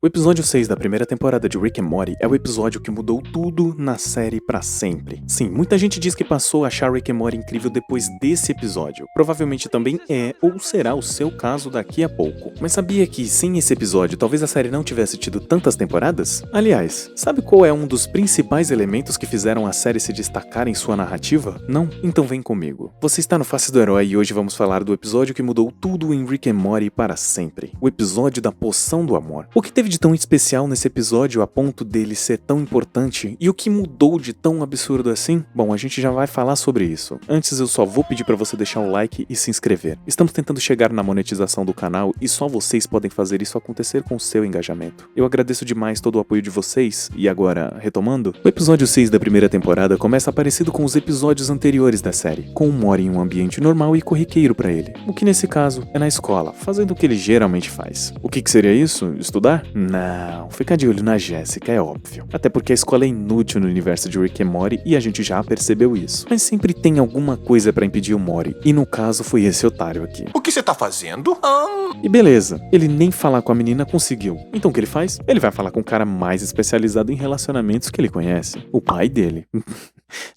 O episódio 6 da primeira temporada de Rick and Morty é o episódio que mudou tudo na série pra sempre. Sim, muita gente diz que passou a achar Rick and Morty incrível depois desse episódio. Provavelmente também é ou será o seu caso daqui a pouco. Mas sabia que sem esse episódio talvez a série não tivesse tido tantas temporadas? Aliás, sabe qual é um dos principais elementos que fizeram a série se destacar em sua narrativa? Não? Então vem comigo. Você está no Face do Herói e hoje vamos falar do episódio que mudou tudo em Rick and Morty para sempre. O episódio da Poção do Amor. O que teve de tão especial nesse episódio a ponto dele ser tão importante e o que mudou de tão absurdo assim? Bom, a gente já vai falar sobre isso. Antes eu só vou pedir pra você deixar o like e se inscrever. Estamos tentando chegar na monetização do canal e só vocês podem fazer isso acontecer com o seu engajamento. Eu agradeço demais todo o apoio de vocês e agora, retomando, o episódio 6 da primeira temporada começa parecido com os episódios anteriores da série, com o Morty em um ambiente normal e corriqueiro pra ele, o que nesse caso é na escola, fazendo o que ele geralmente faz. O que seria isso? Estudar? Não, ficar de olho na Jessica é óbvio. Até porque a escola é inútil no universo de Rick and Morty e a gente já percebeu isso. Mas sempre tem alguma coisa pra impedir o Morty, e no caso foi esse otário aqui. O que você tá fazendo? E beleza, ele nem falar com a menina conseguiu. Então o que ele faz? Ele vai falar com o cara mais especializado em relacionamentos que ele conhece, o pai dele.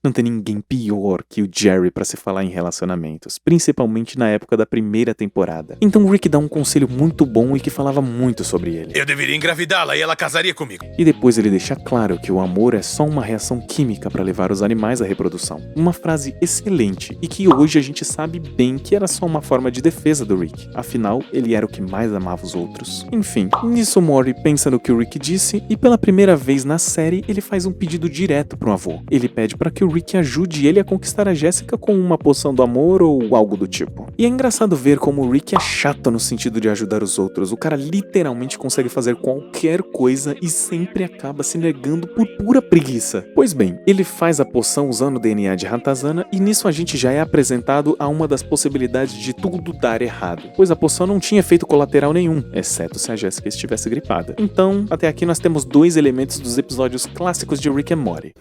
Não tem ninguém pior que o Jerry pra se falar em relacionamentos, principalmente na época da primeira temporada. Então o Rick dá um conselho muito bom e que falava muito sobre ele. Eu deveria engravidá-la e ela casaria comigo. E depois ele deixa claro que o amor é só uma reação química para levar os animais à reprodução. Uma frase excelente e que hoje a gente sabe bem que era só uma forma de defesa do Rick. Afinal, ele era o que mais amava os outros. Enfim, nisso o Morty pensa no que o Rick disse e pela primeira vez na série ele faz um pedido direto pro avô. Ele pede para que o Rick ajude ele a conquistar a Jessica com uma poção do amor ou algo do tipo. E é engraçado ver como o Rick é chato no sentido de ajudar os outros. O cara literalmente consegue fazer qualquer coisa e sempre acaba se negando por pura preguiça. Pois bem, ele faz a poção usando o DNA de Ratazana e nisso a gente já é apresentado a uma das possibilidades de tudo dar errado, pois a poção não tinha efeito colateral nenhum, exceto se a Jessica estivesse gripada. Então, até aqui nós temos dois elementos dos episódios clássicos de Rick and Morty.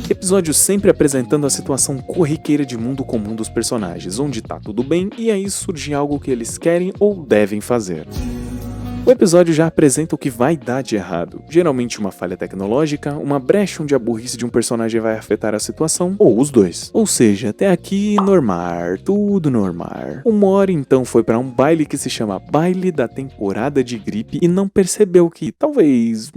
Episódio sempre apresentando a situação corriqueira de mundo comum dos personagens, onde tá tudo bem e aí surge algo que eles querem ou devem fazer. O episódio já apresenta o que vai dar de errado, geralmente uma falha tecnológica, uma brecha onde a burrice de um personagem vai afetar a situação, ou os dois. Ou seja, até aqui normal, tudo normal. O Morty então foi pra um baile que se chama Baile da Temporada de Gripe e não percebeu que talvez,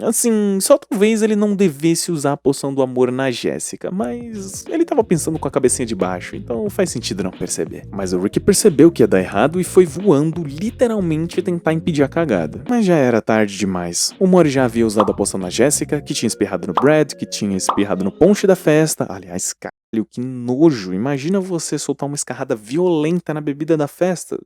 assim, só talvez ele não devesse usar a poção do amor na Jessica, mas ele tava pensando com a cabecinha de baixo, então faz sentido não perceber. Mas o Rick percebeu que ia dar errado e foi voando literalmente tentar impedir a cagada. Mas já era tarde demais. O Morty já havia usado a poção na Jessica, que tinha espirrado no Brad, que tinha espirrado no ponche da festa. Aliás, que nojo. Imagina você soltar uma escarrada violenta na bebida da festa.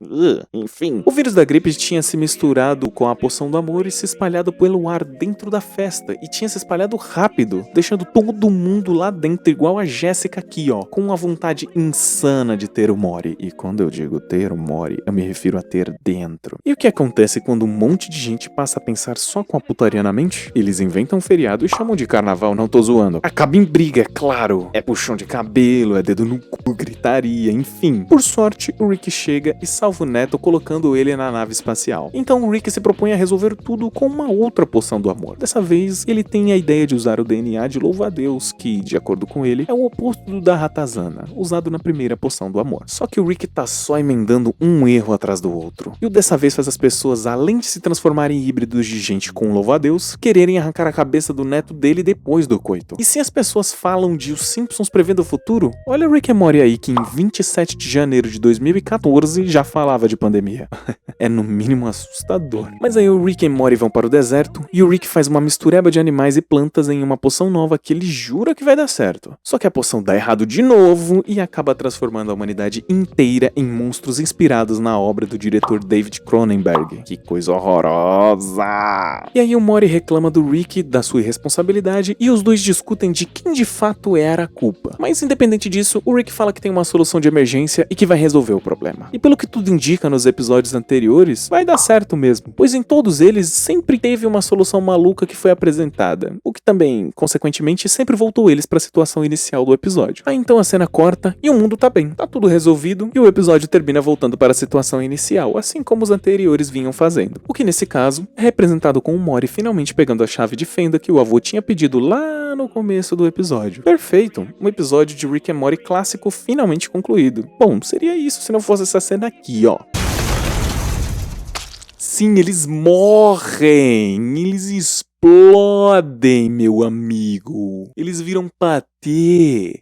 Enfim. O vírus da gripe tinha se misturado com a poção do amor e se espalhado pelo ar dentro da festa. E tinha se espalhado rápido, deixando todo mundo lá dentro, igual a Jessica aqui, ó, com uma vontade insana de ter o Morty. E quando eu digo ter o Morty, eu me refiro a ter dentro. E o que acontece quando um monte de gente passa a pensar só com a putaria na mente? Eles inventam um feriado e chamam de carnaval, não tô zoando. Acaba em briga, é claro. É puxão de cabelo, é dedo no cu, gritaria, enfim. Por sorte, o Rick chega e salva o Neto colocando ele na nave espacial. Então o Rick se propõe a resolver tudo com uma outra poção do amor. Dessa vez, ele tem a ideia de usar o DNA de Louva-a-Deus, que, de acordo com ele, é o oposto do da Ratazana, usado na primeira poção do amor. Só que o Rick tá só emendando um erro atrás do outro. E o dessa vez faz as pessoas, além de se transformarem em híbridos de gente com Louva-a-Deus, quererem arrancar a cabeça do neto dele depois do coito. E se as pessoas falam de os Simpsons prevendo o futuro, olha o Rick and Morty aí que em 27 de janeiro de 2014 já falava de pandemia. É no mínimo assustador. Mas aí o Rick e Morty vão para o deserto e o Rick faz uma mistureba de animais e plantas em uma poção nova que ele jura que vai dar certo. Só que a poção dá errado de novo e acaba transformando a humanidade inteira em monstros inspirados na obra do diretor David Cronenberg. Que coisa horrorosa! E aí o Morty reclama do Rick, da sua irresponsabilidade e os dois discutem de quem de fato era a culpa. Mas Mas independente disso, o Rick fala que tem uma solução de emergência e que vai resolver o problema. E pelo que tudo indica nos episódios anteriores, vai dar certo mesmo, pois em todos eles sempre teve uma solução maluca que foi apresentada, o que também, consequentemente, sempre voltou eles para a situação inicial do episódio. Aí então a cena corta e o mundo tá bem, tá tudo resolvido e o episódio termina voltando para a situação inicial, assim como os anteriores vinham fazendo. O que nesse caso é representado com o Mori finalmente pegando a chave de fenda que o avô tinha pedido lá no começo do episódio. Perfeito, um episódio de Rick and Morty clássico finalmente concluído. Bom, seria isso se não fosse essa cena aqui, ó. Sim, eles morrem, eles explodem, meu amigo. Eles viram patê.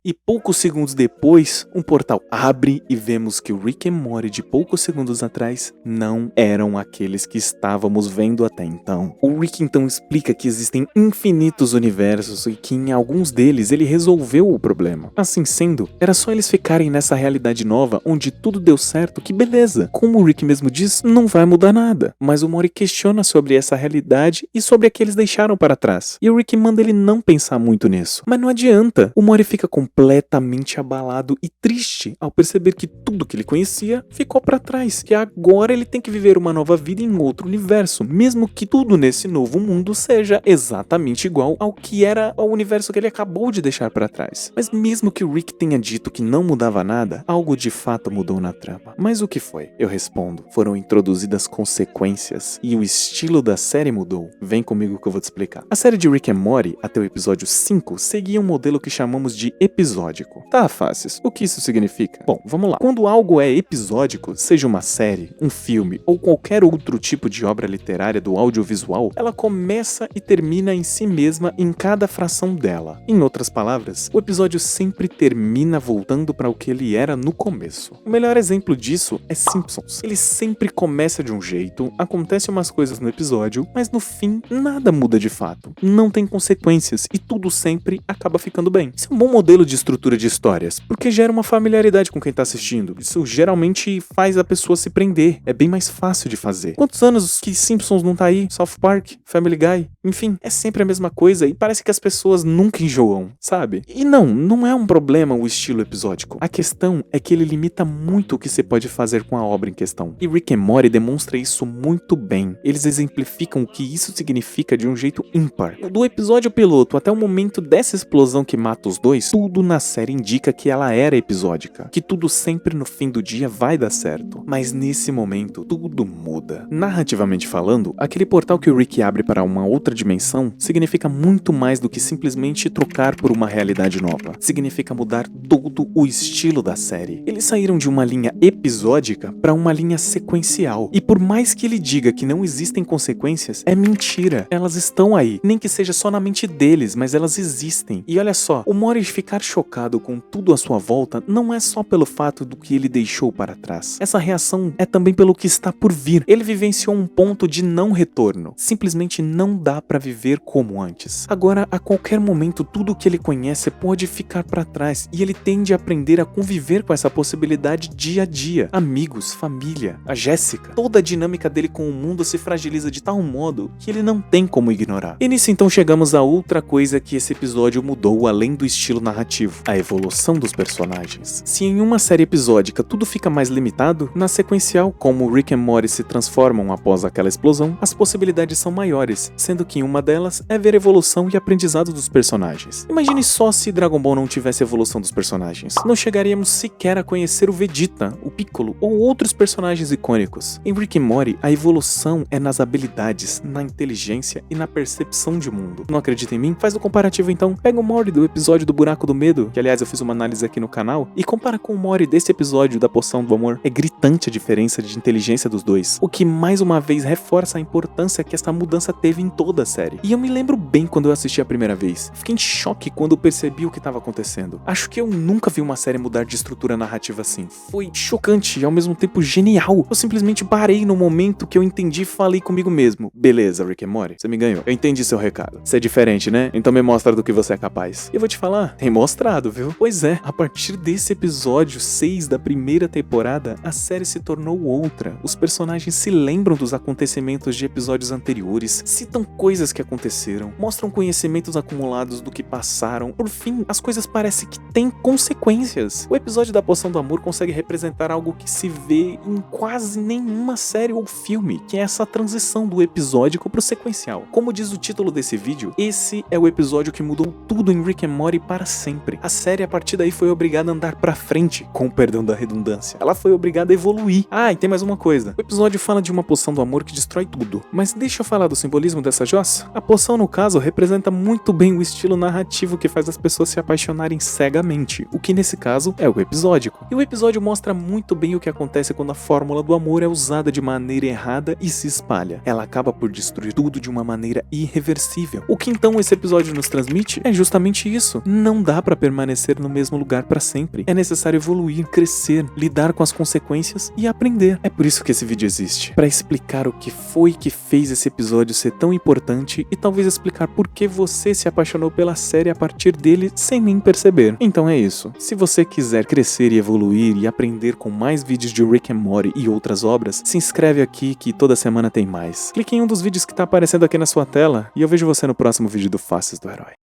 E poucos segundos depois, um portal abre e vemos que o Rick and Morty de poucos segundos atrás não eram aqueles que estávamos vendo até então. O Rick então explica que existem infinitos universos e que em alguns deles ele resolveu o problema. Assim sendo, era só eles ficarem nessa realidade nova onde tudo deu certo que beleza. Como o Rick mesmo diz, não vai mudar nada. Mas o Morty questiona sobre essa realidade e sobre a que eles deixaram para trás. E o Rick manda ele não pensar muito nisso. Mas não adianta. O Morty fica completamente abalado e triste ao perceber que tudo que ele conhecia ficou para trás, que agora ele tem que viver uma nova vida em outro universo, mesmo que tudo nesse novo mundo seja exatamente igual ao que era o universo que ele acabou de deixar para trás. Mas mesmo que o Rick tenha dito que não mudava nada, algo de fato mudou na trama. Mas o que foi? Eu respondo, foram introduzidas consequências e o estilo da série mudou. Vem comigo que eu vou te explicar. A série de Rick and Morty, até o episódio 5, seguia um modelo que chamamos de episódico. Tá, Faces, o que isso significa? Bom, vamos lá. Quando algo é episódico, seja uma série, um filme ou qualquer outro tipo de obra literária do audiovisual, ela começa e termina em si mesma em cada fração dela. Em outras palavras, o episódio sempre termina voltando para o que ele era no começo. O melhor exemplo disso é Simpsons. Ele sempre começa de um jeito, acontecem umas coisas no episódio, mas no fim nada muda de fato. Não tem consequências e tudo sempre acaba ficando bem. Isso é um bom modelo de estrutura de histórias, porque gera uma familiaridade com quem tá assistindo. Isso geralmente faz a pessoa se prender. É bem mais fácil de fazer. Quantos anos que Simpsons não tá aí? South Park? Family Guy? Enfim, é sempre a mesma coisa e parece que as pessoas nunca enjoam, sabe? E não é um problema o estilo episódico. A questão é que ele limita muito o que você pode fazer com a obra em questão. E Rick and Morty demonstra isso muito bem. Eles exemplificam o que isso significa de um jeito ímpar. Do episódio piloto até o momento dessa explosão que mata os dois, tudo na série indica que ela era episódica, que tudo sempre no fim do dia vai dar certo. Mas nesse momento, tudo muda. Narrativamente falando, aquele portal que o Rick abre para uma outra dimensão significa muito mais do que simplesmente trocar por uma realidade nova. Significa mudar todo o estilo da série. Eles saíram de uma linha episódica para uma linha sequencial. E por mais que ele diga que não existem consequências, é mentira. Elas estão aí. Nem que seja só na mente deles, mas elas existem. E olha só, o Morty ficar chocado com tudo à sua volta não é só pelo fato do que ele deixou para trás. Essa reação é também pelo que está por vir. Ele vivenciou um ponto de não retorno. Simplesmente não dá para viver como antes. Agora, a qualquer momento, tudo o que ele conhece pode ficar para trás e ele tende a aprender a conviver com essa possibilidade dia a dia. Amigos, família, a Jéssica, toda a dinâmica dele com o mundo se fragiliza de tal modo que ele não tem como ignorar. E nisso então chegamos a outra coisa que esse episódio mudou além do estilo narrativo, a evolução dos personagens. Se em uma série episódica tudo fica mais limitado, na sequencial, como Rick and Morty se transformam após aquela explosão, as possibilidades são maiores, sendo que uma delas é ver evolução e aprendizado dos personagens. Imagine só se Dragon Ball não tivesse evolução dos personagens. Não chegaríamos sequer a conhecer o Vegeta, o Piccolo ou outros personagens icônicos. Em Rick and Morty, a evolução é nas habilidades, na inteligência e na percepção de mundo. Não acredita em mim? Faz o comparativo então. Pega o Morty do episódio do Buraco do Medo, que aliás eu fiz uma análise aqui no canal, e compara com o Morty desse episódio da Poção do Amor. É gritante a diferença de inteligência dos dois, o que mais uma vez reforça a importância que essa mudança teve em toda a série. E eu me lembro bem quando eu assisti a primeira vez. Fiquei em choque quando eu percebi o que estava acontecendo. Acho que eu nunca vi uma série mudar de estrutura narrativa assim. Foi chocante e ao mesmo tempo genial. Eu simplesmente parei no momento que eu entendi e falei comigo mesmo. Beleza, Rick and Morty, você me ganhou. Eu entendi seu recado. Você é diferente, né? Então me mostra do que você é capaz. E eu vou te falar, tem mostrado, viu? Pois é, a partir desse episódio 6 da primeira temporada, a série se tornou outra. Os personagens se lembram dos acontecimentos de episódios anteriores, citam coisas coisas que aconteceram, mostram conhecimentos acumulados do que passaram. Por fim, as coisas parecem que têm consequências. O episódio da Poção do Amor consegue representar algo que se vê em quase nenhuma série ou filme, que é essa transição do episódico pro sequencial. Como diz o título desse vídeo, esse é o episódio que mudou tudo em Rick and Morty para sempre. A série a partir daí foi obrigada a andar pra frente, com o perdão da redundância. Ela foi obrigada a evoluir. Ah, e tem mais uma coisa. O episódio fala de uma poção do amor que destrói tudo. Mas deixa eu falar do simbolismo dessa jossa? A poção, no caso, representa muito bem o estilo narrativo que faz as pessoas se apaixonarem cegamente, o que nesse caso é o episódico. E o episódio mostra muito bem o que acontece quando a fórmula do amor é usada de maneira errada e se espalha. Ela acaba por destruir tudo de uma maneira irreversível. O que então esse episódio nos transmite é justamente isso. Não dá pra permanecer no mesmo lugar pra sempre. É necessário evoluir, crescer, lidar com as consequências e aprender. É por isso que esse vídeo existe, pra explicar o que foi que fez esse episódio ser tão importante e talvez explicar por que você se apaixonou pela série a partir dele sem nem perceber. Então é isso. Se você quiser crescer e evoluir e aprender com mais vídeos de Rick and Morty e outras obras, se inscreve aqui que toda semana tem mais. Clique em um dos vídeos que tá aparecendo aqui na sua tela e eu vejo você no próximo vídeo do Faces do Herói.